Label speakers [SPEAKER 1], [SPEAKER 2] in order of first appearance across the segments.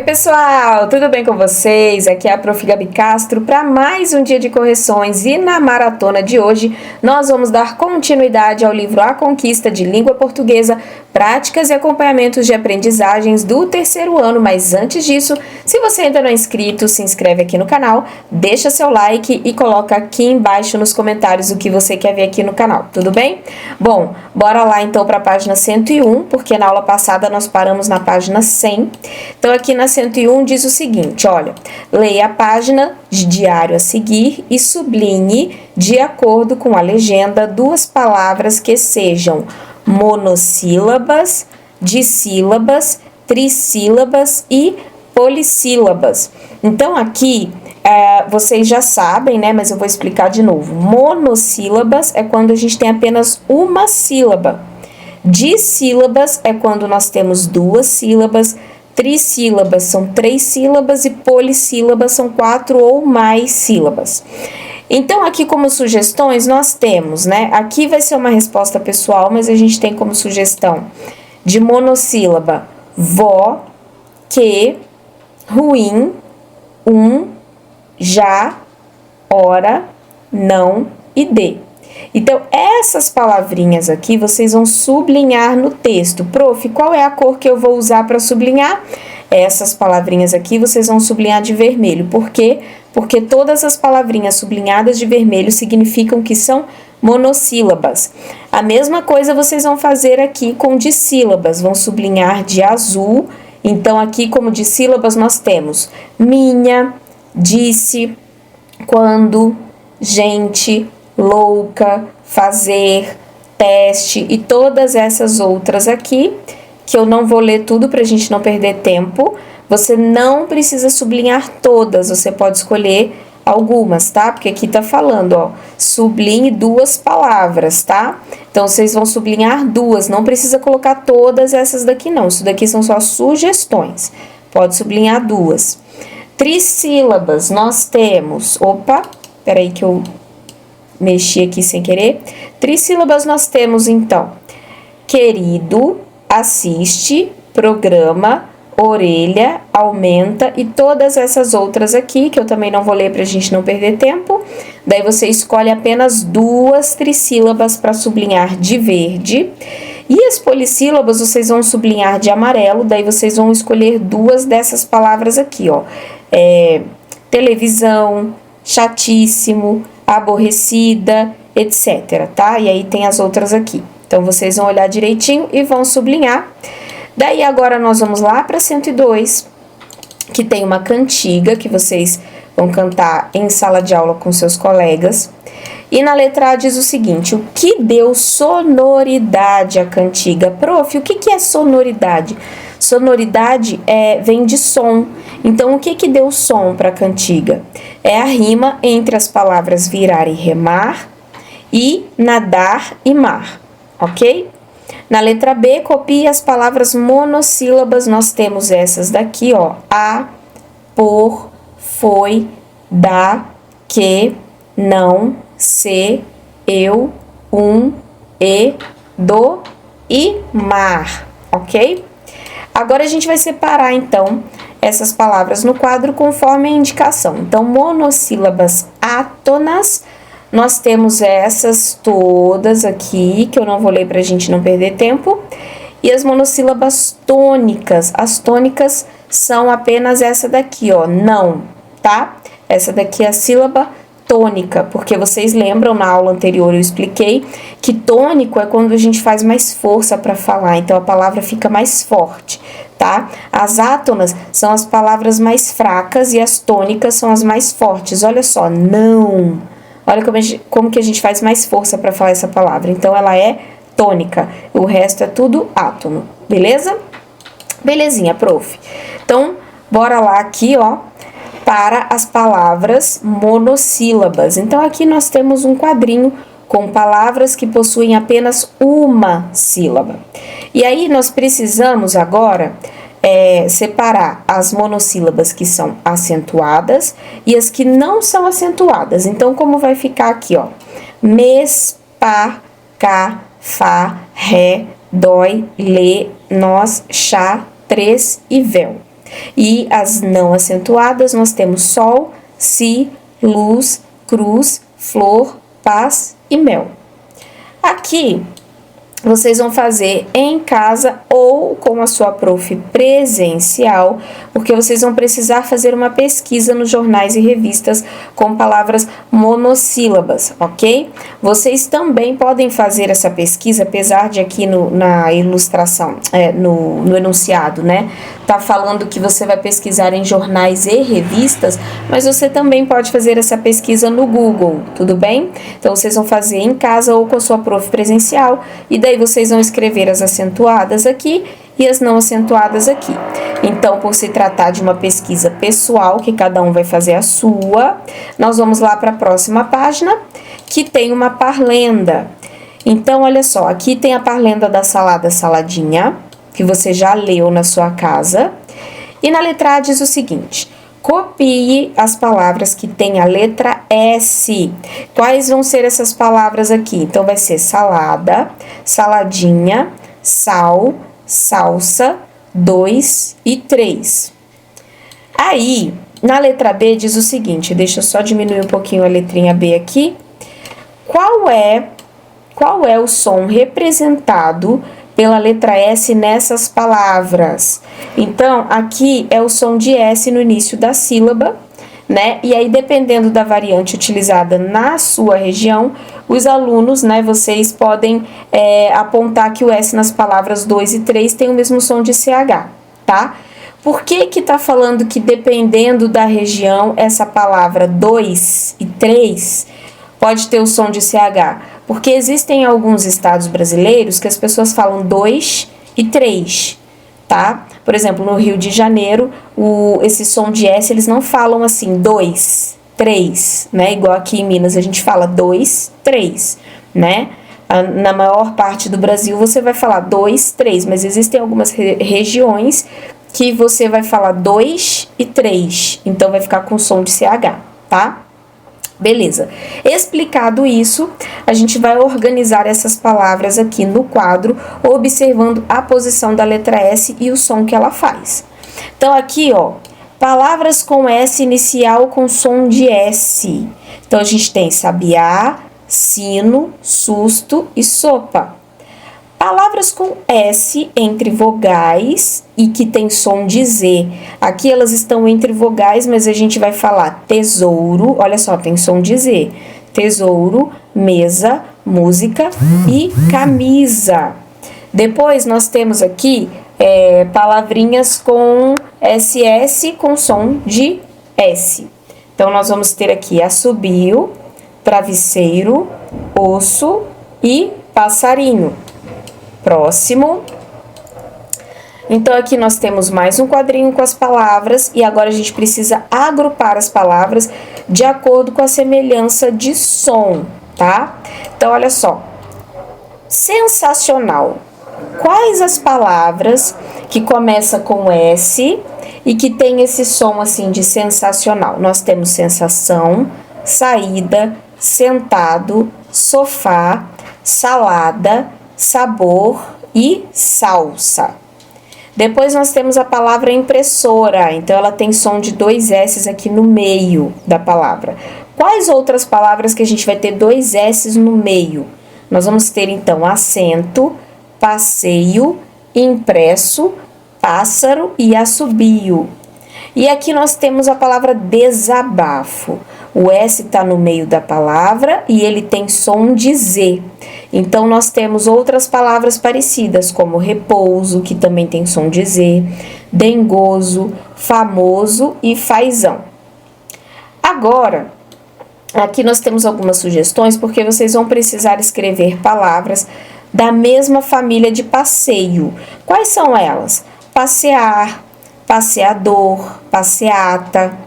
[SPEAKER 1] Pessoal, tudo bem com vocês? Aqui é a Prof. Gabi Castro para mais um dia de correções e na maratona de hoje nós vamos dar continuidade ao livro A Conquista de Língua Portuguesa, Práticas e Acompanhamentos de Aprendizagens do terceiro ano, mas antes disso, se você ainda não é inscrito, se inscreve aqui no canal, deixa seu like e coloca aqui embaixo nos comentários o que você quer ver aqui no canal, tudo bem? Bom, bora lá então para a página 101, porque na aula passada nós paramos na página 100, então aqui na 101 diz o seguinte, olha, leia a página de diário a seguir e sublinhe, de acordo com a legenda, duas palavras que sejam monossílabas, dissílabas, trissílabas e polissílabas. Então, aqui, vocês já sabem, né? Mas eu vou explicar de novo. Monossílabas é quando a gente tem apenas uma sílaba. Dissílabas é quando nós temos duas sílabas. Trissílabas são 3 sílabas e polissílabas são 4 ou mais sílabas. Então, aqui como sugestões, nós temos, né? Aqui vai ser uma resposta pessoal, mas a gente tem como sugestão de monossílaba vó, que, ruim, já, ora, não e de. Então, essas palavrinhas aqui vocês vão sublinhar no texto. Prof, qual é a cor que eu vou usar para sublinhar? Essas palavrinhas aqui vocês vão sublinhar de vermelho. Por quê? Porque todas as palavrinhas sublinhadas de vermelho significam que são monossílabas. A mesma coisa vocês vão fazer aqui com dissílabas, vão sublinhar de azul. Então, aqui como dissílabas nós temos minha, disse, quando, gente, louca, fazer, teste e todas essas outras aqui, que eu não vou ler tudo para a gente não perder tempo. Você não precisa sublinhar todas, você pode escolher algumas, tá? Porque aqui tá falando, ó, sublinhe duas palavras, tá? Então, vocês vão sublinhar duas, não precisa colocar todas essas daqui não, isso daqui são só sugestões, pode sublinhar duas. Trissílabas, nós temos, peraí que eu mexi aqui sem querer. Trissílabas nós temos, então, querido, assiste, programa, orelha, aumenta e todas essas outras aqui, que eu também não vou ler pra gente não perder tempo. Daí você escolhe apenas duas trissílabas para sublinhar de verde. E as polissílabas vocês vão sublinhar de amarelo, daí vocês vão escolher duas dessas palavras aqui, ó. Televisão, chatíssimo, aborrecida, etc, tá? E aí tem as outras aqui. Então, vocês vão olhar direitinho e vão sublinhar. Daí, agora, nós vamos lá para 102, que tem uma cantiga que vocês vão cantar em sala de aula com seus colegas. E na letra A diz o seguinte, o que deu sonoridade à cantiga? Prof, o que é sonoridade? Sonoridade vem de som. Então, o que deu som para a cantiga? É a rima entre as palavras virar e remar e nadar e mar, ok? Na letra B, copie as palavras monossílabas, nós temos essas daqui, ó. A, por, foi, da, que, não, se, eu, e, do e mar, ok? Agora a gente vai separar, então, essas palavras no quadro conforme a indicação. Então, monossílabas átonas, nós temos essas todas aqui, que eu não vou ler pra gente não perder tempo. E as monossílabas tônicas, as tônicas são apenas essa daqui, ó, não, tá? Essa daqui é a sílaba tônica, porque vocês lembram, na aula anterior eu expliquei que tônico é quando a gente faz mais força para falar, então a palavra fica mais forte, tá? As átonas são as palavras mais fracas e as tônicas são as mais fortes. Olha só, não. Olha como que a gente faz mais força para falar essa palavra. Então, ela é tônica. O resto é tudo átono, beleza? Belezinha, prof. Então, bora lá aqui, ó, para as palavras monossílabas. Então, aqui nós temos um quadrinho com palavras que possuem apenas uma sílaba. E aí, nós precisamos agora separar as monossílabas que são acentuadas e as que não são acentuadas. Então, como vai ficar aqui, ó? Mes, pá, cá, fá, ré, dói, lê, nós, chá, três e véu. E as não acentuadas nós temos sol, si, luz, cruz, flor, paz e mel. Aqui vocês vão fazer em casa ou com a sua prof presencial, porque vocês vão precisar fazer uma pesquisa nos jornais e revistas com palavras monossílabas, ok? Vocês também podem fazer essa pesquisa, apesar de aqui na ilustração, no enunciado, né? Tá falando que você vai pesquisar em jornais e revistas, mas você também pode fazer essa pesquisa no Google, tudo bem? Então, vocês vão fazer em casa ou com a sua prof presencial, e daí vocês vão escrever as acentuadas aqui e as não acentuadas aqui. Então, por se tratar de uma pesquisa pessoal, que cada um vai fazer a sua, nós vamos lá para a próxima página, que tem uma parlenda. Então, olha só, aqui tem a parlenda da salada saladinha, que você já leu na sua casa. E na letra A diz o seguinte: copie as palavras que tem a letra S. Quais vão ser essas palavras aqui? Então, vai ser salada, saladinha, sal, salsa, 2 e 3. Aí, na letra B diz o seguinte, deixa eu só diminuir um pouquinho a letrinha B aqui. Qual é o som representado pela letra S nessas palavras? Então, aqui é o som de S no início da sílaba, né? E aí, dependendo da variante utilizada na sua região, os alunos, né, vocês podem apontar que o S nas palavras 2 e 3 tem o mesmo som de CH, tá? Por que tá falando que dependendo da região, essa palavra 2 e 3 pode ter o som de CH? Porque existem alguns estados brasileiros que as pessoas falam 2 e 3, tá? Por exemplo, no Rio de Janeiro, esse som de S, eles não falam assim 2, 3, né? Igual aqui em Minas a gente fala 2, 3, né? Na maior parte do Brasil você vai falar 2, 3, mas existem algumas regiões que você vai falar 2 e 3, então vai ficar com som de CH, tá? Beleza. Explicado isso, a gente vai organizar essas palavras aqui no quadro, observando a posição da letra S e o som que ela faz. Então, aqui, ó, palavras com S inicial com som de S. Então, a gente tem sabiá, sino, susto e sopa. Palavras com S entre vogais e que tem som de Z. Aqui elas estão entre vogais, mas a gente vai falar tesouro, olha só, tem som de Z. Tesouro, mesa, música e camisa. Depois nós temos aqui palavrinhas com SS com som de S. Então, nós vamos ter aqui assobio, travesseiro, osso e passarinho. Próximo. Então, aqui nós temos mais um quadrinho com as palavras e agora a gente precisa agrupar as palavras de acordo com a semelhança de som, tá? Então, olha só. Sensacional. Quais as palavras que começam com S e que tem esse som assim de sensacional? Nós temos sensação, saída, sentado, sofá, salada, sabor e salsa. Depois nós temos a palavra impressora, então ela tem som de 2 S's aqui no meio da palavra. Quais outras palavras que a gente vai ter 2 S's no meio? Nós vamos ter então assento, passeio, impresso, pássaro e assobio. E aqui nós temos a palavra desabafo. O S está no meio da palavra e ele tem som de Z. Então, nós temos outras palavras parecidas, como repouso, que também tem som de Z, dengoso, famoso e fazão. Agora, aqui nós temos algumas sugestões, porque vocês vão precisar escrever palavras da mesma família de passeio. Quais são elas? Passear, passeador, passeata.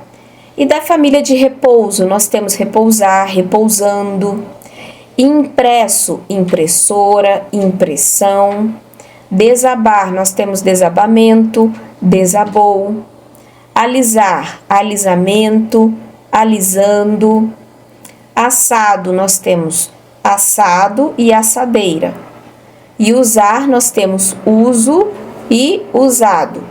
[SPEAKER 1] E da família de repouso, nós temos repousar, repousando. Impresso, impressora, impressão. Desabar, nós temos desabamento, desabou. Alisar, alisamento, alisando. Assado, nós temos assado e assadeira. E usar, nós temos uso e usado.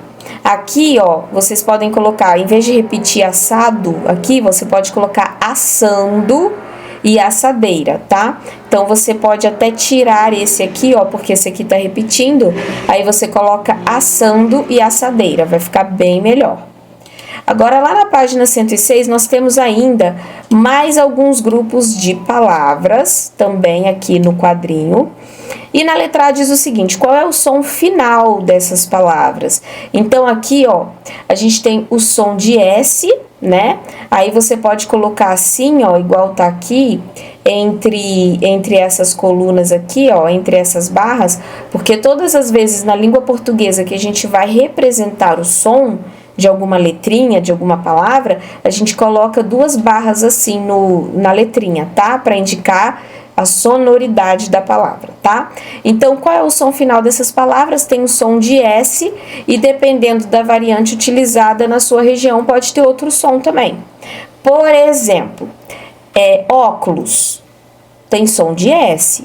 [SPEAKER 1] Aqui, ó, vocês podem colocar, em vez de repetir assado, aqui você pode colocar assando e assadeira, tá? Então, você pode até tirar esse aqui, ó, porque esse aqui tá repetindo, aí você coloca assando e assadeira, vai ficar bem melhor. Agora, lá na página 106, nós temos ainda mais alguns grupos de palavras, também aqui no quadrinho. E na letra A diz o seguinte, qual é o som final dessas palavras? Então, aqui, ó, a gente tem o som de S, né? Aí você pode colocar assim, ó, igual tá aqui, entre essas colunas aqui, ó, entre essas barras, porque todas as vezes na língua portuguesa que a gente vai representar o som de alguma letrinha, de alguma palavra, a gente coloca duas barras assim na letrinha, tá? Para indicar a sonoridade da palavra, tá? Então, qual é o som final dessas palavras? Tem o som de S e dependendo da variante utilizada na sua região, pode ter outro som também. Por exemplo, óculos tem som de S.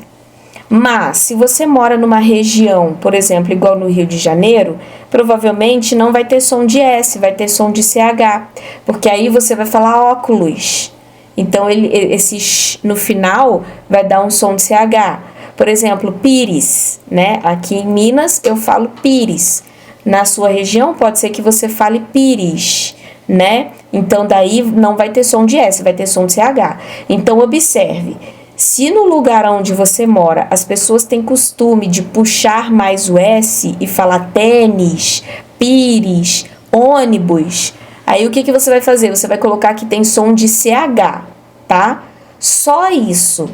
[SPEAKER 1] Mas, se você mora numa região, por exemplo, igual no Rio de Janeiro, provavelmente não vai ter som de S, vai ter som de CH, porque aí você vai falar óculos. Então, esse sh no final vai dar um som de CH. Por exemplo, pires, né? Aqui em Minas eu falo pires. Na sua região pode ser que você fale pires, né? Então, daí não vai ter som de S, vai ter som de CH. Então, observe. Se no lugar onde você mora as pessoas têm costume de puxar mais o S e falar tênis, pires, ônibus, aí o que você vai fazer? Você vai colocar que tem som de CH, tá? Só isso,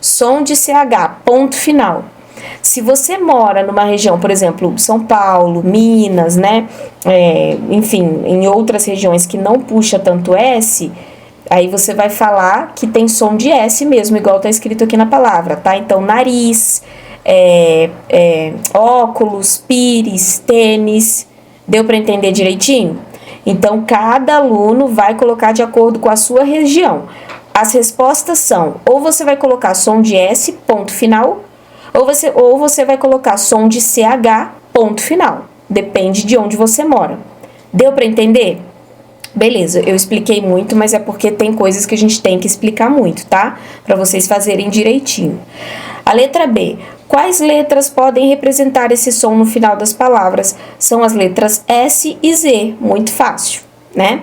[SPEAKER 1] som de CH, ponto final. Se você mora numa região, por exemplo, São Paulo, Minas, né? Enfim, em outras regiões que não puxa tanto S, aí você vai falar que tem som de S mesmo, igual tá escrito aqui na palavra, tá? Então, nariz, óculos, pires, tênis. Deu para entender direitinho? Então, cada aluno vai colocar de acordo com a sua região. As respostas são, ou você vai colocar som de S, ponto final, ou você vai colocar som de CH, ponto final. Depende de onde você mora. Deu para entender? Beleza, eu expliquei muito, mas é porque tem coisas que a gente tem que explicar muito, tá? Para vocês fazerem direitinho. A letra B. Quais letras podem representar esse som no final das palavras? São as letras S e Z. Muito fácil, né?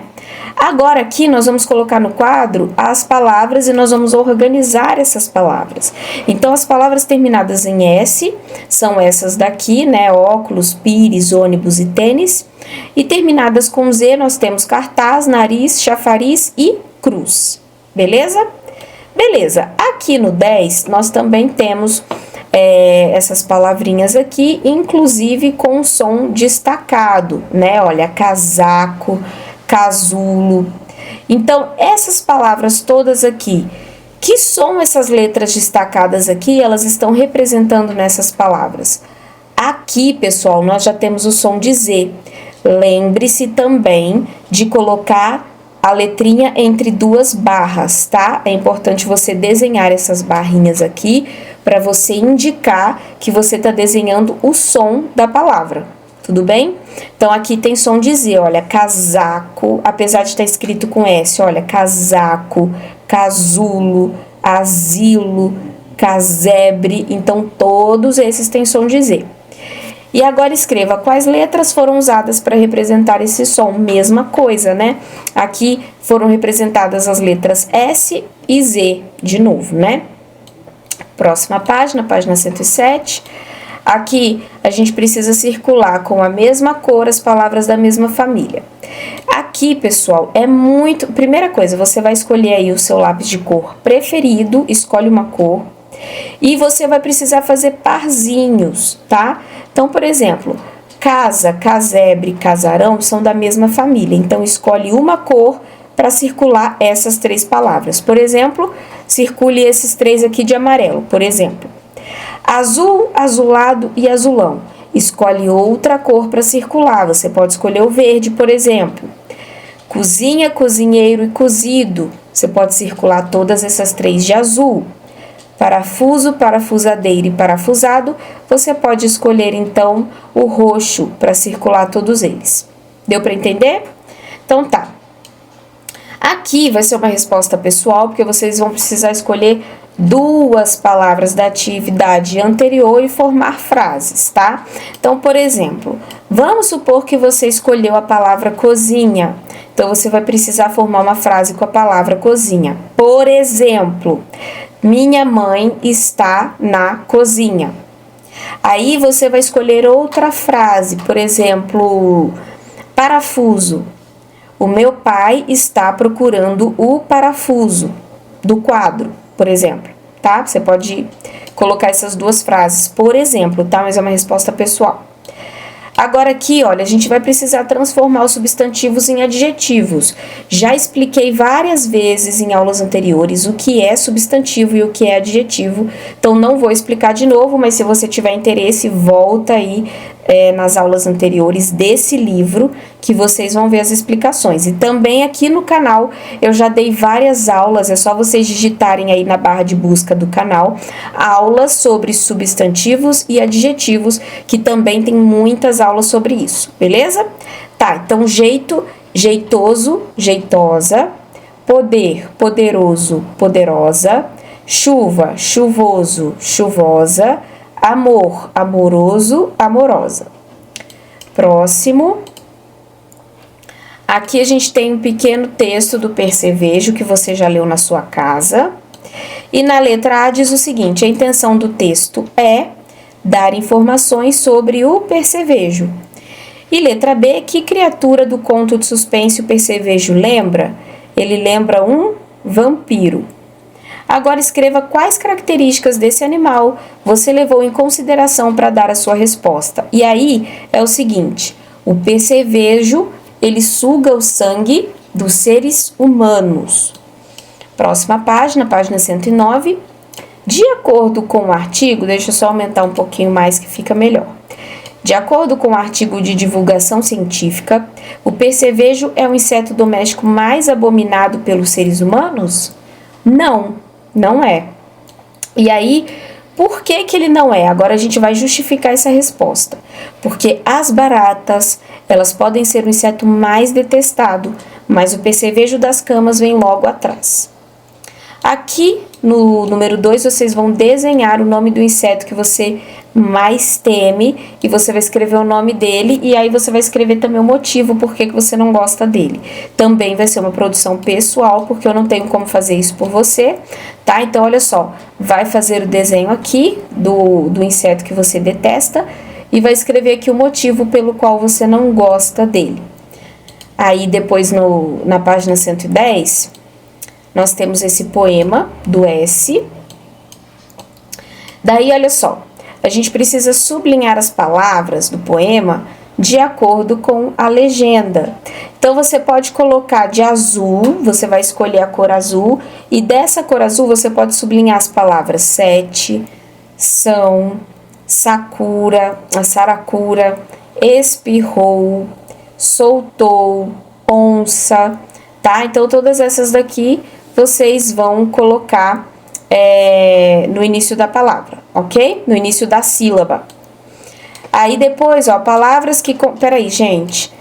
[SPEAKER 1] Agora aqui nós vamos colocar no quadro as palavras e nós vamos organizar essas palavras. Então, as palavras terminadas em S são essas daqui, né? Óculos, pires, ônibus e tênis. E terminadas com Z nós temos cartaz, nariz, chafariz e cruz. Beleza? Beleza. Aqui no 10 nós também temos essas palavrinhas aqui, inclusive com som destacado, né? Olha, casaco, casulo. Então, essas palavras todas aqui, que são essas letras destacadas aqui, elas estão representando nessas palavras. Aqui, pessoal, nós já temos o som de Z. Lembre-se também de colocar a letrinha entre duas barras, tá? É importante você desenhar essas barrinhas aqui para você indicar que você está desenhando o som da palavra. Tudo bem? Então, aqui tem som de Z, olha, casaco, apesar de estar escrito com S, olha, casaco, casulo, asilo, casebre, então todos esses têm som de Z. E agora escreva quais letras foram usadas para representar esse som, mesma coisa, né? Aqui foram representadas as letras S e Z, de novo, né? Próxima página, página 107. Aqui a gente precisa circular com a mesma cor as palavras da mesma família. Aqui, pessoal, primeira coisa, você vai escolher aí o seu lápis de cor preferido, escolhe uma cor. E você vai precisar fazer parzinhos, tá? Então, por exemplo, casa, casebre, casarão são da mesma família. Então, escolhe uma cor para circular essas três palavras. Por exemplo, circule esses três aqui de amarelo, por exemplo. Azul, azulado e azulão. Escolhe outra cor para circular. Você pode escolher o verde, por exemplo. Cozinha, cozinheiro e cozido. Você pode circular todas essas três de azul. parafuso, parafusadeira e parafusado, você pode escolher então o roxo para circular todos eles. Deu para entender? Então tá. Aqui vai ser uma resposta pessoal, porque vocês vão precisar escolher duas palavras da atividade anterior e formar frases, tá? Então, por exemplo, vamos supor que você escolheu a palavra cozinha. Então, você vai precisar formar uma frase com a palavra cozinha. Por exemplo, minha mãe está na cozinha. Aí, você vai escolher outra frase, por exemplo, parafuso. O meu pai está procurando o parafuso do quadro, por exemplo, tá? Você pode colocar essas duas frases, por exemplo, tá? Mas é uma resposta pessoal. Agora aqui, olha, a gente vai precisar transformar os substantivos em adjetivos. Já expliquei várias vezes em aulas anteriores o que é substantivo e o que é adjetivo, então não vou explicar de novo, mas se você tiver interesse, volta aí nas aulas anteriores desse livro, que vocês vão ver as explicações. E também aqui no canal eu já dei várias aulas, é só vocês digitarem aí na barra de busca do canal, aulas sobre substantivos e adjetivos, que também tem muitas aulas sobre isso, beleza? Tá, então jeito, jeitoso, jeitosa, poder, poderoso, poderosa, chuva, chuvoso, chuvosa, amor, amoroso, amorosa. Próximo. Aqui a gente tem um pequeno texto do percevejo que você já leu na sua casa. E na letra A diz o seguinte: a intenção do texto é dar informações sobre o percevejo. E letra B, que criatura do conto de suspense o percevejo lembra? Ele lembra um vampiro. Agora escreva quais características desse animal você levou em consideração para dar a sua resposta. E aí é o seguinte: o percevejo, ele suga o sangue dos seres humanos. Próxima página, página 109. De acordo com o artigo, deixa eu só aumentar um pouquinho mais que fica melhor. De acordo com o artigo de divulgação científica, o percevejo é o inseto doméstico mais abominado pelos seres humanos? Não, não é. E aí, por que que ele não é? Agora a gente vai justificar essa resposta. Porque as baratas, elas podem ser o inseto mais detestado, mas o percevejo das camas vem logo atrás. Aqui no número 2 vocês vão desenhar o nome do inseto que você mais teme e você vai escrever o nome dele e aí você vai escrever também o motivo por que você não gosta dele. Também vai ser uma produção pessoal, porque eu não tenho como fazer isso por você, tá? Então olha só, vai fazer o desenho aqui do inseto que você detesta e vai escrever aqui o motivo pelo qual você não gosta dele. Aí depois na página 110... nós temos esse poema do S. Daí, olha só, a gente precisa sublinhar as palavras do poema de acordo com a legenda. Então, você pode colocar de azul, você vai escolher a cor azul, e dessa cor azul você pode sublinhar as palavras sete, são, sakura, a saracura, espirrou, soltou, onça, tá? Então, todas essas daqui vocês vão colocar no início da palavra, ok? No início da sílaba. Aí depois, ó, palavras que... Peraí, gente.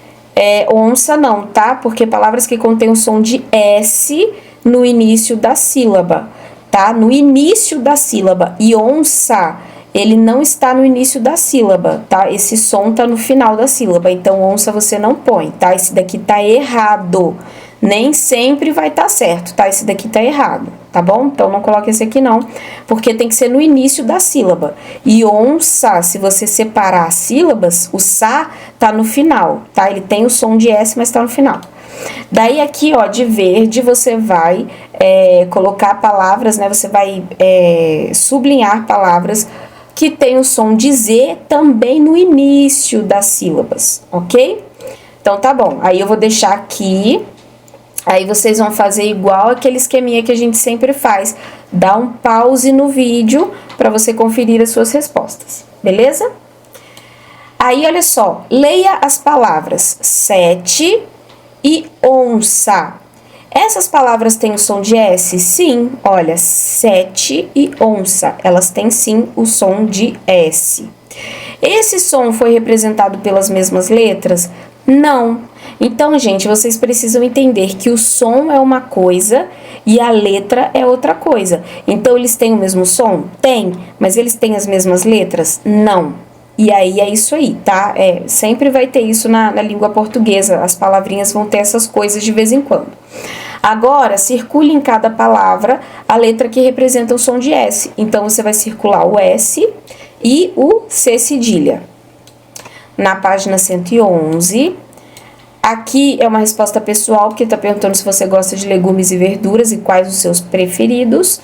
[SPEAKER 1] Onça não, tá? Porque palavras que contêm o som de S no início da sílaba, tá? No início da sílaba. E onça, ele não está no início da sílaba, tá? Esse som tá no final da sílaba. Então, onça você não põe, tá? Esse daqui tá errado. Nem sempre vai estar certo, tá? Esse daqui tá errado, tá bom? Então, não coloque esse aqui não, porque tem que ser no início da sílaba. E onça, se você separar as sílabas, o sa tá no final, tá? Ele tem o som de S, mas tá no final. Daí aqui, ó, de verde, você vai colocar palavras, né? Você vai sublinhar palavras que tem o som de Z também no início das sílabas, ok? Então, tá bom. Aí eu vou deixar aqui... Aí vocês vão fazer igual aquele esqueminha que a gente sempre faz. Dá um pause no vídeo para você conferir as suas respostas, beleza? Aí, olha só, leia as palavras sete e onça. Essas palavras têm o som de S? Sim, olha, sete e onça, elas têm sim o som de S. Esse som foi representado pelas mesmas letras? Não. Então, gente, vocês precisam entender que o som é uma coisa e a letra é outra coisa. Então, eles têm o mesmo som? Tem. Mas eles têm as mesmas letras? Não. E aí é isso aí, tá? Sempre vai ter isso na língua portuguesa. As palavrinhas vão ter essas coisas de vez em quando. Agora, circule em cada palavra a letra que representa o som de S. Então, você vai circular o S e o C cedilha. Na página 111, aqui é uma resposta pessoal, porque está perguntando se você gosta de legumes e verduras e quais os seus preferidos.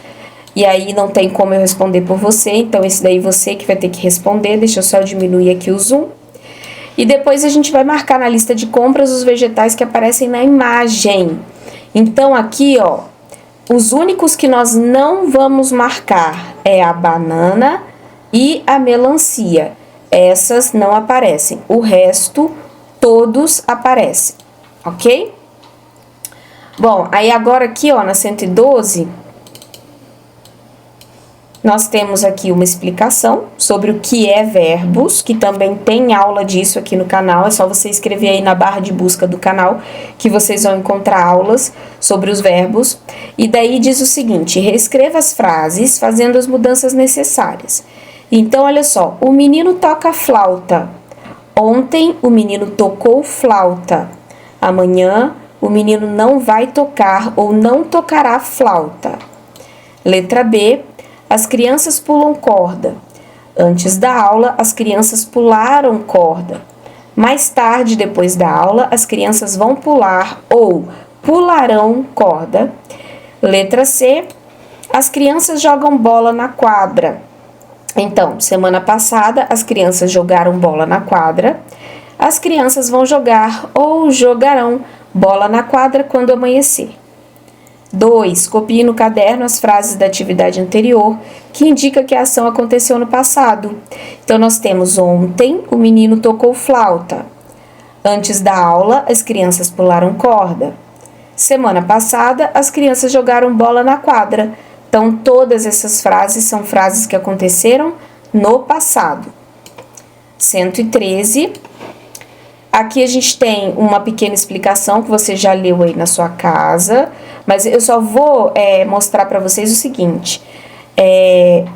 [SPEAKER 1] E aí não tem como eu responder por você, então esse daí você que vai ter que responder. Deixa eu só diminuir aqui o zoom. E depois a gente vai marcar na lista de compras os vegetais que aparecem na imagem. Então aqui, ó, os únicos que nós não vamos marcar é a banana e a melancia. Essas não aparecem. O resto, todos aparecem, ok? Bom, aí agora aqui, ó, na 112... nós temos aqui uma explicação sobre o que é verbos, que também tem aula disso aqui no canal. É só você escrever aí na barra de busca do canal que vocês vão encontrar aulas sobre os verbos. E daí diz o seguinte: reescreva as frases fazendo as mudanças necessárias. Então, olha só, o menino toca flauta. Ontem o menino tocou flauta. Amanhã o menino não vai tocar ou não tocará flauta. Letra B. As crianças pulam corda. Antes da aula, as crianças pularam corda. Mais tarde, depois da aula, as crianças vão pular ou pularão corda. Letra C. As crianças jogam bola na quadra. Então, semana passada, as crianças jogaram bola na quadra. As crianças vão jogar ou jogarão bola na quadra quando amanhecer. 2. Copie no caderno as frases da atividade anterior, que indica que a ação aconteceu no passado. Então, nós temos ontem, o menino tocou flauta. Antes da aula, as crianças pularam corda. Semana passada, as crianças jogaram bola na quadra. Então, todas essas frases são frases que aconteceram no passado. 113. Aqui a gente tem uma pequena explicação que você já leu aí na sua casa, mas eu só vou mostrar para vocês o seguinte.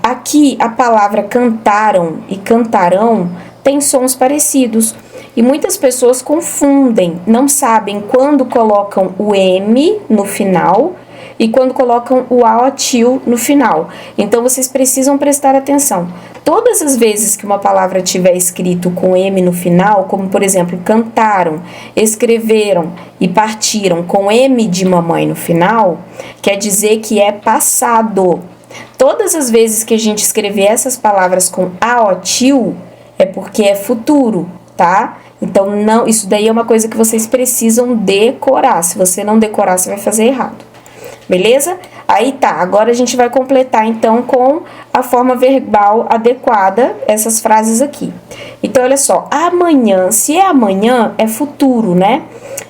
[SPEAKER 1] Aqui a palavra cantaram e cantarão tem sons parecidos e muitas pessoas confundem, não sabem quando colocam o M no final e quando colocam o atil no final. Então, vocês precisam prestar atenção. Todas as vezes que uma palavra tiver escrito com M no final, como, por exemplo, cantaram, escreveram e partiram com M de mamãe no final, quer dizer que é passado. Todas as vezes que a gente escrever essas palavras com atil, é porque é futuro, tá? Então, não, isso daí é uma coisa que vocês precisam decorar. Se você não decorar, você vai fazer errado. Beleza? Aí tá, agora a gente vai completar então com a forma verbal adequada essas frases aqui. Então, olha só, amanhã, se é amanhã, é futuro, né?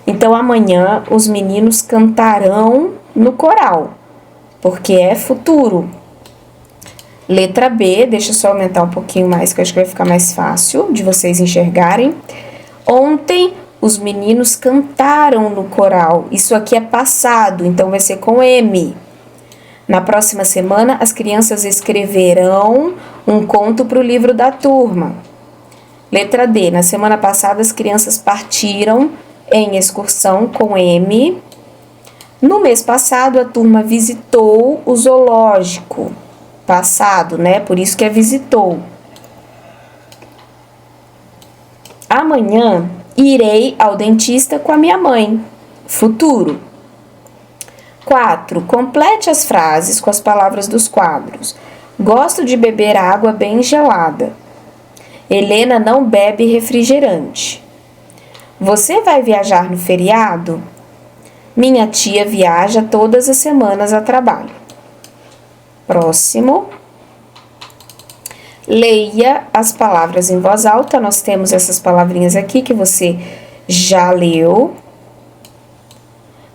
[SPEAKER 1] Então, amanhã os meninos cantarão no coral, porque é futuro. Letra B, deixa eu só aumentar um pouquinho mais, que eu acho que vai ficar mais fácil de vocês enxergarem. Ontem, os meninos cantaram no coral. Isso aqui é passado, então vai ser com M. Na próxima semana, as crianças escreverão um conto para o livro da turma. Letra D. Na semana passada, as crianças partiram em excursão com M. No mês passado, a turma visitou o zoológico. Passado, né? Por isso que é visitou. Amanhã, irei ao dentista com a minha mãe. Futuro. 4. Complete as frases com as palavras dos quadros. Gosto de beber água bem gelada. Helena não bebe refrigerante. Você vai viajar no feriado? Minha tia viaja todas as semanas a trabalho. Próximo. Leia as palavras em voz alta. Nós temos essas palavrinhas aqui que você já leu.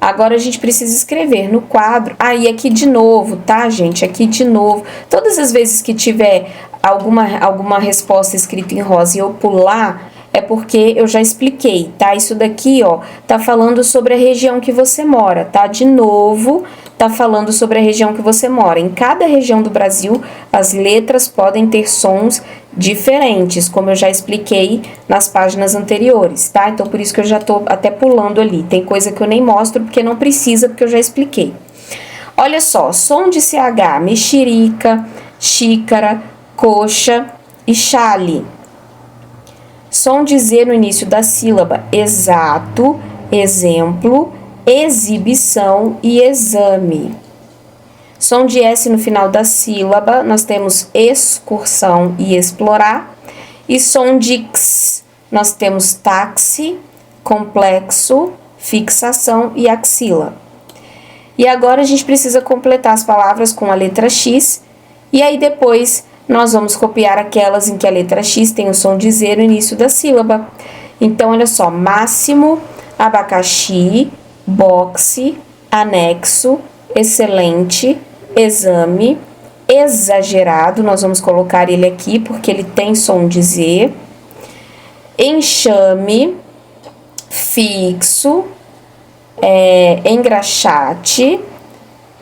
[SPEAKER 1] Agora a gente precisa escrever no quadro. E aqui de novo, tá, gente? Aqui de novo. Todas as vezes que tiver alguma resposta escrita em rosa e eu pular, é porque eu já expliquei, tá? Isso daqui, ó, tá falando sobre a região que você mora, tá? De novo, tá falando sobre a região que você mora. Em cada região do Brasil, as letras podem ter sons diferentes, como eu já expliquei nas páginas anteriores, tá? Então, por isso que eu já tô até pulando ali. Tem coisa que eu nem mostro porque não precisa, porque eu já expliquei. Olha só, som de CH, mexerica, xícara, coxa e chale. Som de Z no início da sílaba, exato, exemplo, exibição e exame. Som de S no final da sílaba, nós temos excursão e explorar. E som de X, nós temos táxi, complexo, fixação e axila. E agora a gente precisa completar as palavras com a letra X, e aí depois nós vamos copiar aquelas em que a letra X tem o som de Z no início da sílaba. Então, olha só, máximo, abacaxi, boxe, anexo, excelente, exame, exagerado, nós vamos colocar ele aqui porque ele tem som de Z, enxame, fixo, engraxate,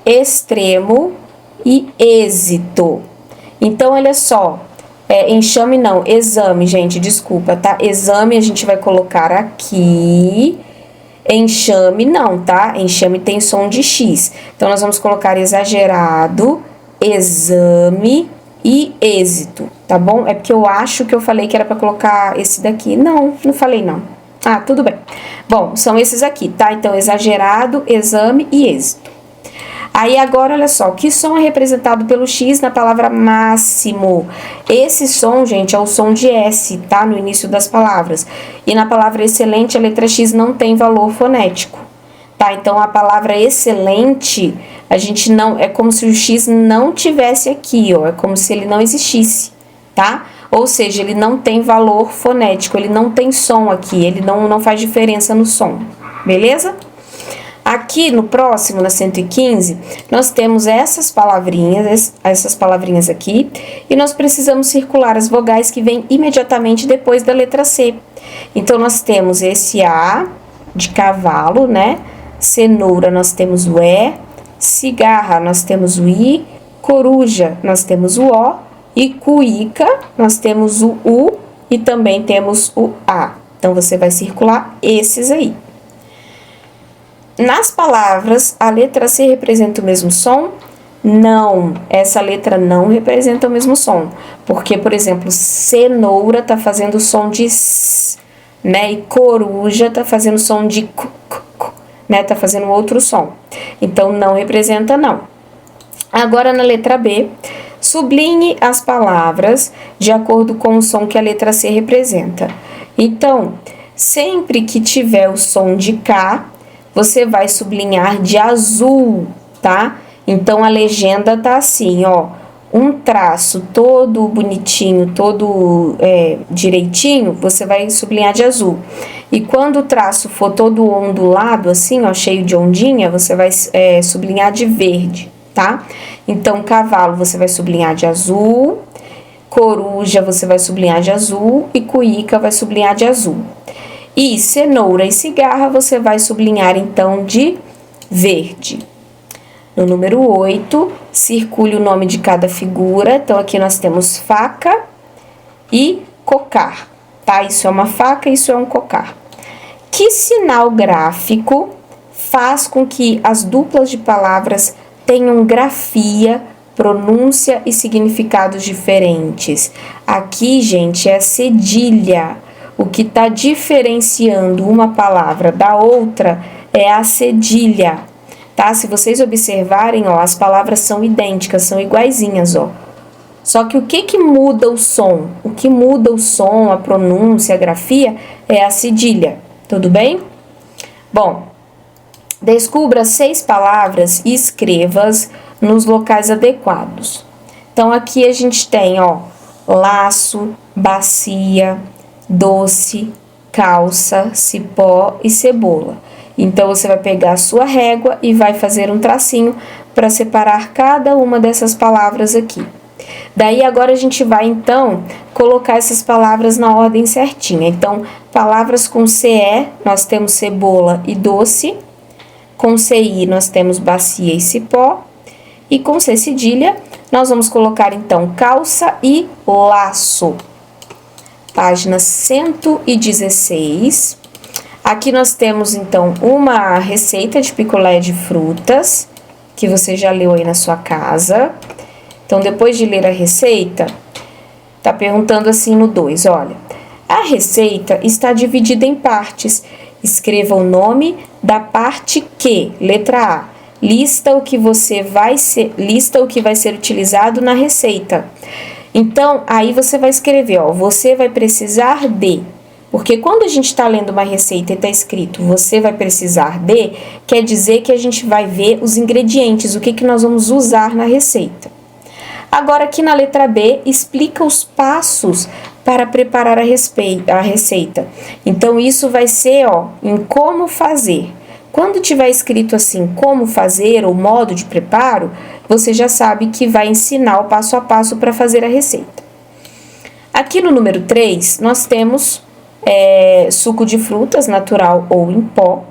[SPEAKER 1] extremo e êxito. Então, olha só, enxame não, exame, gente, desculpa, tá? Exame a gente vai colocar aqui, enxame não, tá? Enxame tem som de X. Então, nós vamos colocar exagerado, exame e êxito, tá bom? É porque eu acho que eu falei que era pra colocar esse daqui. Não falei não. Tudo bem. Bom, são esses aqui, tá? Então, exagerado, exame e êxito. Aí agora, olha só, que som é representado pelo X na palavra máximo? Esse som, gente, é o som de S, tá? No início das palavras. E na palavra excelente, a letra X não tem valor fonético, tá? Então, a palavra excelente, a gente não... É como se o X não tivesse aqui, ó. É como se ele não existisse, tá? Ou seja, ele não tem valor fonético, ele não tem som aqui, ele não faz diferença no som, beleza? Aqui no próximo, na 115, nós temos essas palavrinhas aqui, e nós precisamos circular as vogais que vêm imediatamente depois da letra C. Então, nós temos esse A de cavalo, né? Cenoura, nós temos o E, cigarra, nós temos o I, coruja, nós temos o O, e cuíca, nós temos o U e também temos o A. Então, você vai circular esses aí. Nas palavras, a letra C representa o mesmo som? Não, essa letra não representa o mesmo som. Porque, por exemplo, cenoura tá fazendo som de S, né? E coruja tá fazendo som de C, né? Tá fazendo outro som. Então, não representa, não. Agora, na letra B, sublinhe as palavras de acordo com o som que a letra C representa. Então, sempre que tiver o som de K, você vai sublinhar de azul, tá? Então, a legenda tá assim, ó. Um traço todo bonitinho, todo direitinho, você vai sublinhar de azul. E quando o traço for todo ondulado, assim, ó, cheio de ondinha, você vai sublinhar de verde, tá? Então, cavalo, você vai sublinhar de azul. Coruja, você vai sublinhar de azul. E cuíca vai sublinhar de azul. E cenoura e cigarra, você vai sublinhar, então, de verde. No número 8, circule o nome de cada figura. Então, aqui nós temos faca e cocar, tá? Isso é uma faca, isso é um cocar. Que sinal gráfico faz com que as duplas de palavras tenham grafia, pronúncia e significados diferentes? Aqui, gente, é a cedilha. O que está diferenciando uma palavra da outra é a cedilha, tá? Se vocês observarem, ó, as palavras são idênticas, são iguaizinhas, ó. Só que o que muda o som? O que muda o som, a pronúncia, a grafia, é a cedilha, tudo bem? Bom, descubra 6 palavras e escreva-as nos locais adequados. Então, aqui a gente tem, ó, laço, bacia, doce, calça, cipó e cebola. Então, você vai pegar a sua régua e vai fazer um tracinho para separar cada uma dessas palavras aqui. Daí, agora a gente vai, então, colocar essas palavras na ordem certinha. Então, palavras com CE, nós temos cebola e doce. Com CI, nós temos bacia e cipó. E com C cedilha, nós vamos colocar, então, calça e laço. Página 116. Aqui nós temos, então, uma receita de picolé de frutas, que você já leu aí na sua casa. Então, depois de ler a receita, tá perguntando assim no 2, olha. A receita está dividida em partes. Escreva o nome da parte que, letra A, lista o que vai ser utilizado na receita. Então, aí você vai escrever, ó, você vai precisar de. Porque quando a gente está lendo uma receita e está escrito você vai precisar de, quer dizer que a gente vai ver os ingredientes, o que nós vamos usar na receita. Agora, aqui na letra B, explica os passos para preparar a receita. Então, isso vai ser, ó, em como fazer. Quando tiver escrito assim, como fazer ou modo de preparo, você já sabe que vai ensinar o passo a passo para fazer a receita. Aqui no número 3, nós temos suco de frutas, natural ou em pó.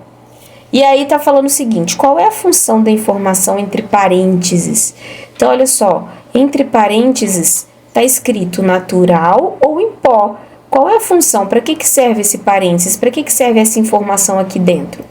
[SPEAKER 1] E aí tá falando o seguinte, qual é a função da informação entre parênteses? Então, olha só, entre parênteses tá escrito natural ou em pó. Qual é a função? Para que serve esse parênteses? Para que serve essa informação aqui dentro?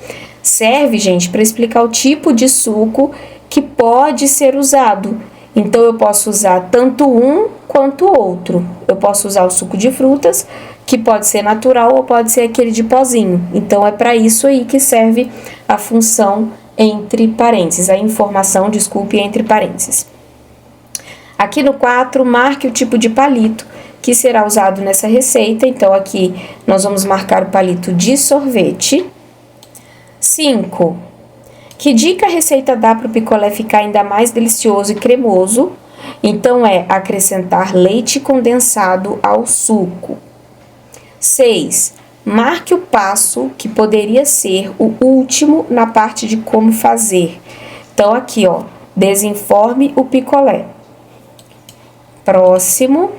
[SPEAKER 1] Serve, gente, para explicar o tipo de suco que pode ser usado. Então, eu posso usar tanto um quanto o outro. Eu posso usar o suco de frutas, que pode ser natural ou pode ser aquele de pozinho. Então, é para isso aí que serve a função entre parênteses, a informação, desculpe, entre parênteses. Aqui no 4, marque o tipo de palito que será usado nessa receita. Então, aqui nós vamos marcar o palito de sorvete. 5. Que dica a receita dá para o picolé ficar ainda mais delicioso e cremoso? Então, é acrescentar leite condensado ao suco. 6. Marque o passo que poderia ser o último na parte de como fazer. Então, aqui, ó, desenforme o picolé. Próximo.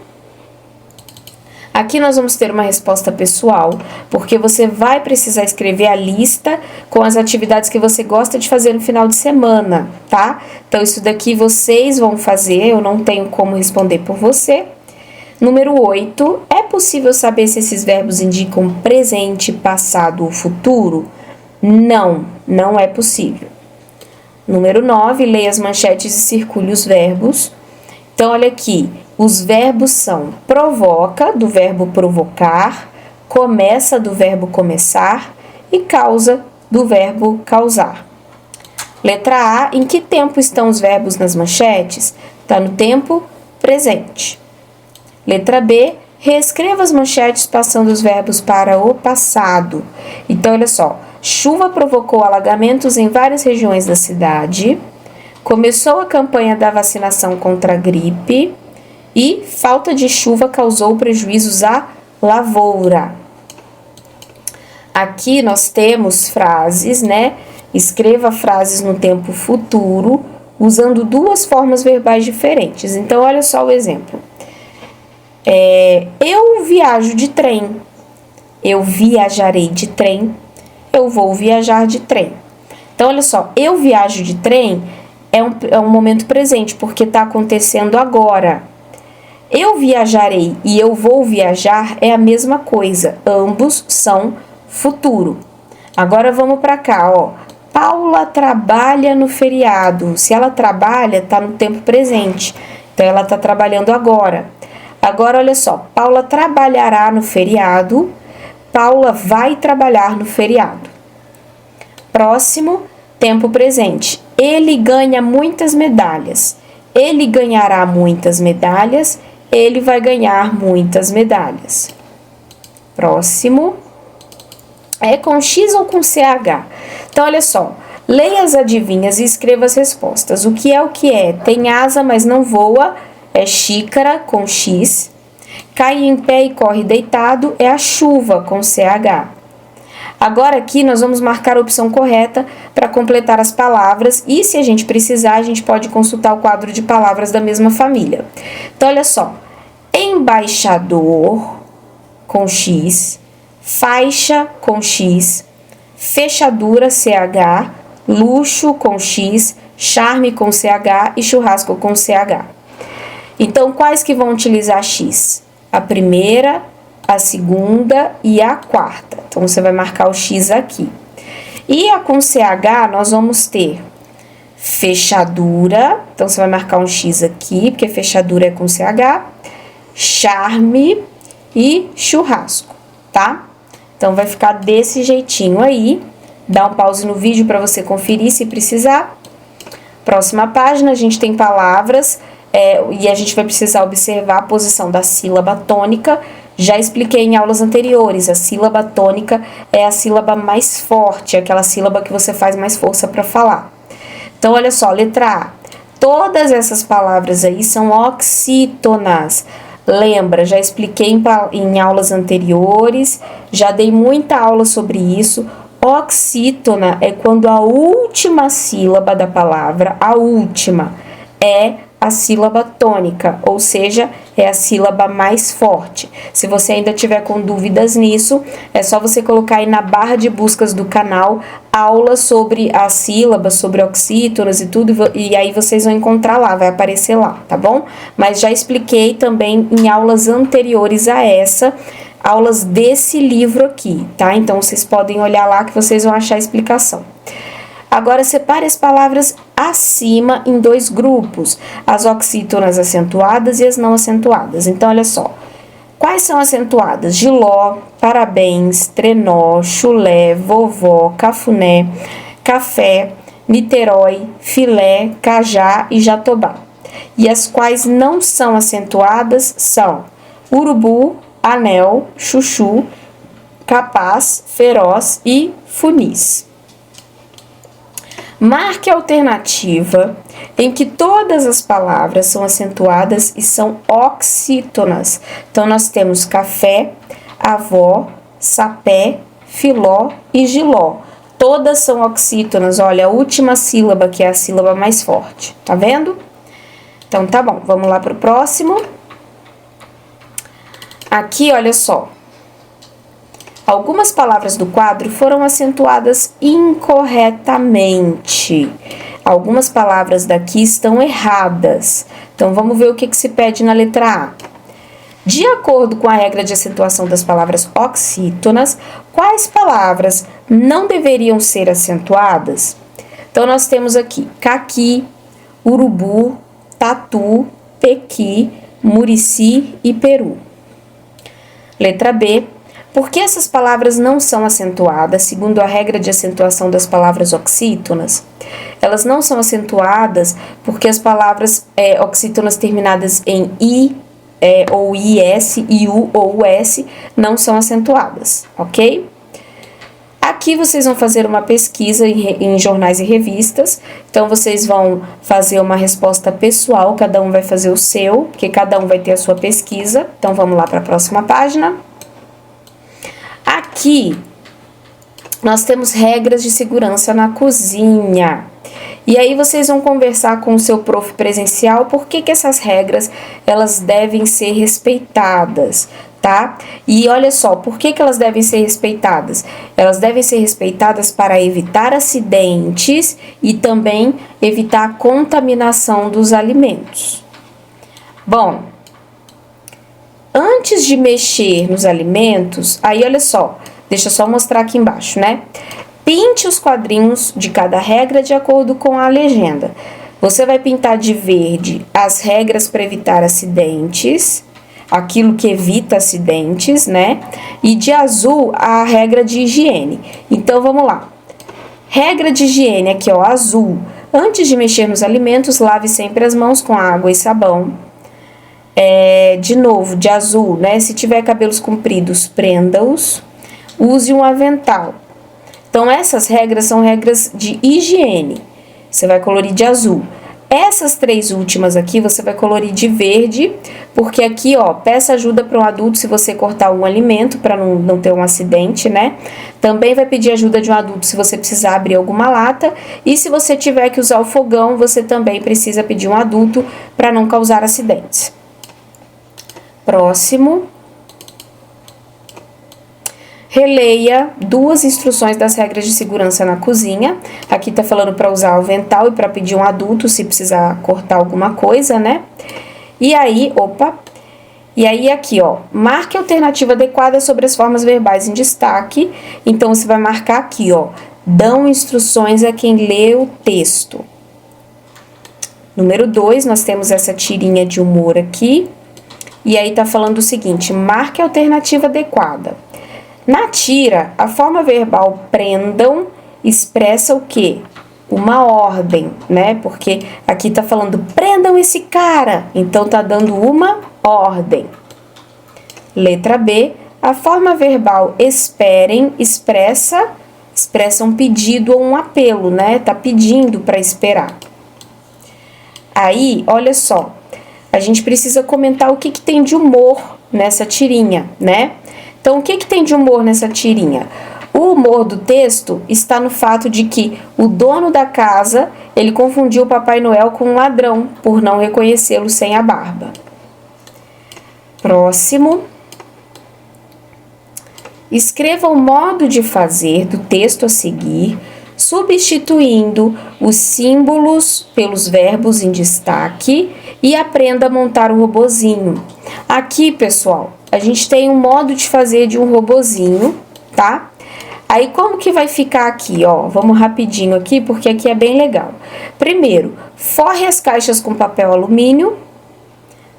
[SPEAKER 1] Aqui nós vamos ter uma resposta pessoal, porque você vai precisar escrever a lista com as atividades que você gosta de fazer no final de semana, tá? Então, isso daqui vocês vão fazer, eu não tenho como responder por você. Número 8, é possível saber se esses verbos indicam presente, passado ou futuro? Não, não é possível. Número 9, leia as manchetes e circule os verbos. Então, olha aqui, os verbos são provoca, do verbo provocar, começa, do verbo começar e causa, do verbo causar. Letra A, em que tempo estão os verbos nas manchetes? Está no tempo presente. Letra B, reescreva as manchetes passando os verbos para o passado. Então, olha só, chuva provocou alagamentos em várias regiões da cidade. Começou a campanha da vacinação contra a gripe e falta de chuva causou prejuízos à lavoura. Aqui nós temos frases, né? Escreva frases no tempo futuro usando duas formas verbais diferentes. Então, olha só o exemplo. Eu viajo de trem. Eu viajarei de trem. Eu vou viajar de trem. Então, olha só, eu viajo de trem é um momento presente, porque está acontecendo agora. Eu viajarei e eu vou viajar é a mesma coisa. Ambos são futuro. Agora vamos para cá, ó. Paula trabalha no feriado. Se ela trabalha, está no tempo presente. Então, ela está trabalhando agora. Agora, olha só. Paula trabalhará no feriado. Paula vai trabalhar no feriado. Próximo, tempo presente. Ele ganha muitas medalhas. Ele ganhará muitas medalhas. Ele vai ganhar muitas medalhas. Próximo. É com X ou com CH? Então, olha só. Leia as adivinhas e escreva as respostas. O que é o que é? Tem asa, mas não voa. É xícara, com X. Cai em pé e corre deitado. É a chuva, com CH. Agora aqui nós vamos marcar a opção correta para completar as palavras e, se a gente precisar, a gente pode consultar o quadro de palavras da mesma família. Então, olha só. Embaixador, com X, faixa, com X, fechadura, CH, luxo, com X, charme, com CH e churrasco, com CH. Então, quais que vão utilizar X? A primeira, a segunda e a quarta. Então, você vai marcar o X aqui. E a com CH, nós vamos ter fechadura. Então, você vai marcar um X aqui, porque fechadura é com CH. Charme e churrasco, tá? Então, vai ficar desse jeitinho aí. Dá um pause no vídeo para você conferir se precisar. Próxima página, a gente tem palavras. E a gente vai precisar observar a posição da sílaba tônica. Já expliquei em aulas anteriores, a sílaba tônica é a sílaba mais forte, aquela sílaba que você faz mais força para falar. Então, olha só, letra A. Todas essas palavras aí são oxítonas. Lembra, já expliquei em aulas anteriores, já dei muita aula sobre isso. Oxítona é quando a última sílaba da palavra, a última, é a sílaba tônica, ou seja, é a sílaba mais forte. Se você ainda tiver com dúvidas nisso, é só você colocar aí na barra de buscas do canal aulas sobre as sílabas, sobre oxítonas e tudo, e aí vocês vão encontrar lá, vai aparecer lá, tá bom? Mas já expliquei também em aulas anteriores a essa, aulas desse livro aqui, tá? Então, vocês podem olhar lá que vocês vão achar a explicação. Agora, separe as palavras acima em dois grupos, as oxítonas acentuadas e as não acentuadas. Então, olha só, quais são acentuadas? Giló, parabéns, trenó, chulé, vovó, cafuné, café, Niterói, filé, cajá e jatobá. E as quais não são acentuadas são urubu, anel, chuchu, capaz, feroz e funis. Marque a alternativa em que todas as palavras são acentuadas e são oxítonas. Então, nós temos café, avó, sapé, filó e giló. Todas são oxítonas. Olha, a última sílaba, que é a sílaba mais forte. Tá vendo? Então, tá bom. Vamos lá para o próximo. Aqui, olha só. Algumas palavras do quadro foram acentuadas incorretamente. Algumas palavras daqui estão erradas. Então, vamos ver o que se pede na letra A. De acordo com a regra de acentuação das palavras oxítonas, quais palavras não deveriam ser acentuadas? Então, nós temos aqui caqui, urubu, tatu, pequi, murici e peru. Letra B. Por que essas palavras não são acentuadas, segundo a regra de acentuação das palavras oxítonas? Elas não são acentuadas porque as palavras oxítonas terminadas em I ou IS, IU ou US não são acentuadas, ok? Aqui vocês vão fazer uma pesquisa em jornais e revistas, então vocês vão fazer uma resposta pessoal, cada um vai fazer o seu, porque cada um vai ter a sua pesquisa. Então vamos lá para a próxima página. Aqui, nós temos regras de segurança na cozinha. E aí vocês vão conversar com o seu prof presencial por que essas regras, elas devem ser respeitadas, tá? E olha só, por que elas devem ser respeitadas? Elas devem ser respeitadas para evitar acidentes e também evitar a contaminação dos alimentos. Bom, antes de mexer nos alimentos, aí olha só, deixa eu só mostrar aqui embaixo, né? Pinte os quadrinhos de cada regra de acordo com a legenda. Você vai pintar de verde as regras para evitar acidentes, aquilo que evita acidentes, né? E de azul a regra de higiene. Então, vamos lá. Regra de higiene aqui, ó, azul. Antes de mexer nos alimentos, lave sempre as mãos com água e sabão. De novo, de azul, né? Se tiver cabelos compridos, prenda-os. Use um avental. Então, essas regras são regras de higiene. Você vai colorir de azul. Essas 3 últimas aqui você vai colorir de verde, porque aqui, ó, peça ajuda para um adulto se você cortar um alimento para não ter um acidente, né? Também vai pedir ajuda de um adulto se você precisar abrir alguma lata, e se você tiver que usar o fogão, você também precisa pedir um adulto para não causar acidentes. Próximo. Releia 2 instruções das regras de segurança na cozinha. Aqui tá falando para usar o avental e para pedir um adulto se precisar cortar alguma coisa, né? E aí, E aí aqui, ó, marque a alternativa adequada sobre as formas verbais em destaque. Então você vai marcar aqui, ó, dão instruções a quem lê o texto. Número 2, nós temos essa tirinha de humor aqui. E aí tá falando o seguinte: marque a alternativa adequada. Na tira, a forma verbal prendam expressa o quê? Uma ordem, né? Porque aqui tá falando prendam esse cara, então tá dando uma ordem. Letra B, a forma verbal esperem expressa um pedido ou um apelo, né? Tá pedindo para esperar. Aí, olha só, a gente precisa comentar o que tem de humor nessa tirinha, né? Então, o que tem de humor nessa tirinha? O humor do texto está no fato de que o dono da casa, ele confundiu o Papai Noel com um ladrão, por não reconhecê-lo sem a barba. Próximo. Escreva o modo de fazer do texto a seguir, substituindo os símbolos pelos verbos em destaque e aprenda a montar o robozinho. Aqui, pessoal, a gente tem um modo de fazer de um robozinho, tá? Aí, como que vai ficar aqui, ó? Vamos rapidinho aqui, porque aqui é bem legal. Primeiro, forre as caixas com papel alumínio.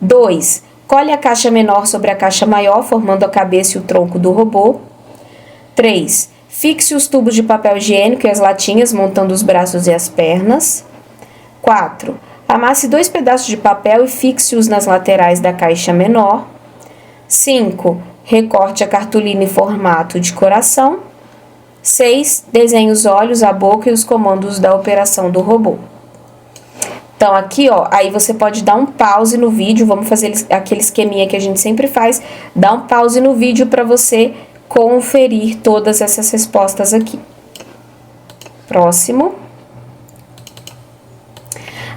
[SPEAKER 1] 2, colhe a caixa menor sobre a caixa maior, formando a cabeça e o tronco do robô. 3, fixe os tubos de papel higiênico e as latinhas, montando os braços e as pernas. 4, amasse 2 pedaços de papel e fixe-os nas laterais da caixa menor. 5, recorte a cartolina em formato de coração. 6, desenhe os olhos, a boca e os comandos da operação do robô. Então, aqui, ó, aí você pode dar um pause no vídeo, vamos fazer aquele esqueminha que a gente sempre faz, dá um pause no vídeo para você conferir todas essas respostas aqui. Próximo.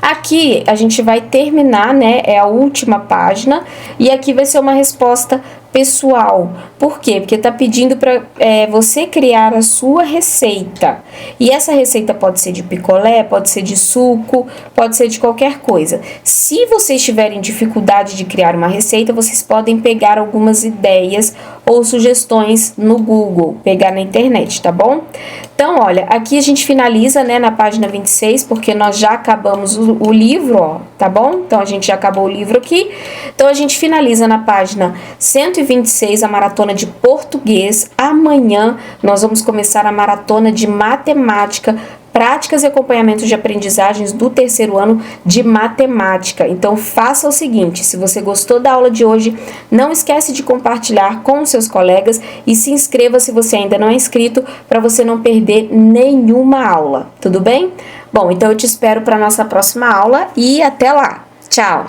[SPEAKER 1] Aqui a gente vai terminar, né? É a última página e aqui vai ser uma resposta pessoal. Por quê? Porque tá pedindo para você criar a sua receita. E essa receita pode ser de picolé, pode ser de suco, pode ser de qualquer coisa. Se vocês tiverem dificuldade de criar uma receita, vocês podem pegar algumas ideias ou sugestões no Google, pegar na internet, tá bom? Então, olha, aqui a gente finaliza, né, na página 26, porque nós já acabamos o livro, ó, tá bom? Então, a gente já acabou o livro aqui. Então, a gente finaliza na página 126, a maratona de português. Amanhã, nós vamos começar a maratona de matemática, práticas e acompanhamentos de aprendizagens do 3º ano de matemática. Então, faça o seguinte, se você gostou da aula de hoje, não esquece de compartilhar com os seus colegas e se inscreva se você ainda não é inscrito, para você não perder nenhuma aula, tudo bem? Bom, então eu te espero para a nossa próxima aula e até lá. Tchau!